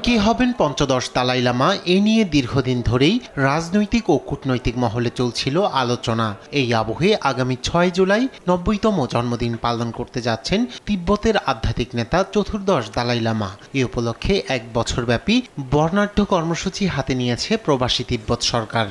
কে হবেন পঞ্চদশ দালাই লামা এ নিয়ে দীর্ঘদিন ধরেই রাজনৈতিক ও কূটনৈতিক মহলে চলছিল আলোচনা। এই আবহে আগামী ৬ জুলাই ৯০তম জন্মদিন পালন করতে যাচ্ছেন তিব্বতের আধ্যাত্মিক নেতা চতুর্দশ দালাই লামা। এ উপলক্ষে ১ বছরব্যাপী বর্ণাঢ্য কর্মসূচি হাতে নিয়েছে প্রবাসী তিব্বত সরকার।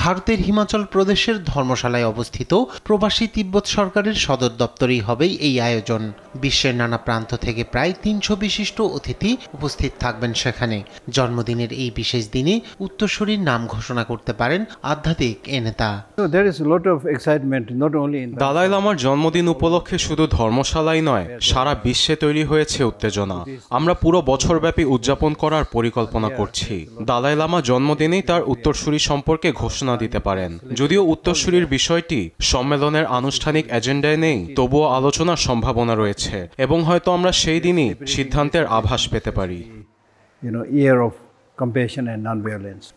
ভারতের হিমাচল প্রদেশের ধর্মশালায় অবস্থিত প্রবাসী তিব্বত সরকারের সদর দপ্তরেই হবে এই আয়োজন। বিশ্বের নানা প্রান্ত থেকে প্রায় ৩০০ বিশিষ্ট অতিথি উপস্থিত থাকবেন সেখানে। জন্মদিনের এই বিশেষ দিনে উত্তরসূরির নাম ঘোষণা করতে পারেন আধ্যাত্মিক এ নেতা। দালাই লামার জন্মদিন উপলক্ষে শুধু ধর্মশালাই নয়, সারা বিশ্বে তৈরি হয়েছে উত্তেজনা। আমরা পুরো বছরব্যাপী উদযাপন করার পরিকল্পনা করছি। দালাই লামা জন্মদিনেই তার উত্তরসূরি সম্পর্কে ঘোষণা দিতে পারেন। যদিও উত্তরসূরির বিষয়টি সম্মেলনের আনুষ্ঠানিক এজেন্ডায় নেই, তবুও আলোচনার সম্ভাবনা রয়েছে এবং হয়তো আমরা সেই দিনই সিদ্ধান্তের আভাস পেতে পারি।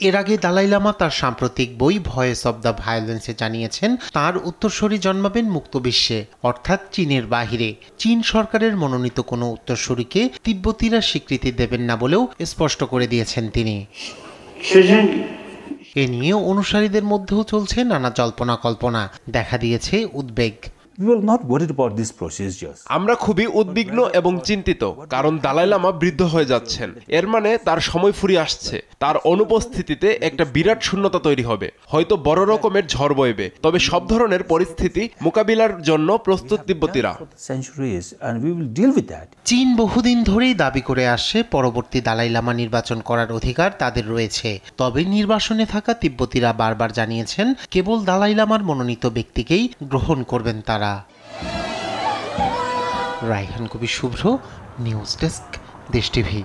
এর আগে দালাই লামা তার সাম্প্রতিক বই ভয়েস অব দ্য ভায়োলেন্সে জানিয়েছেন তার উত্তরসূরি জন্মাবেন মুক্ত বিশ্বে, অর্থাৎ চীনের বাহিরে। চীন সরকারের মনোনীত কোনো উত্তরসূরিকে তিব্বতীরা স্বীকৃতি দেবেন না বলেও স্পষ্ট করে দিয়েছেন তিনি। এ নিয়ে অনুসারীদের মধ্যেও চলছে নানা জল্পনা কল্পনা, দেখা দিয়েছে উদ্বেগ। আমরা খুবই উদ্বিগ্ন এবং চিন্তিত, কারণ দালাই লামা বৃদ্ধ হয়ে যাচ্ছেন। এর মানে তার সময় ফুরিয়ে আসছে। তার অনুপস্থিতিতে একটা বিরাট শূন্যতা তৈরি হবে, হয়তো বড় রকমের ঝড় বইবে। তবে সব ধরনের পরিস্থিতি মোকাবিলার জন্য প্রস্তুত তিব্বতীরা। চীন বহুদিন ধরেই দাবি করে আসছে পরবর্তী দালাই লামা নির্বাচন করার অধিকার তাদের রয়েছে। তবে নির্বাসনে থাকা তিব্বতীরা বারবার জানিয়েছেন কেবল দালাই লামার মনোনীত ব্যক্তিকেই গ্রহণ করবেন তারা। রায়হান কবির শুভ্র, নিউজ ডেস্ক, দেশ টিভি।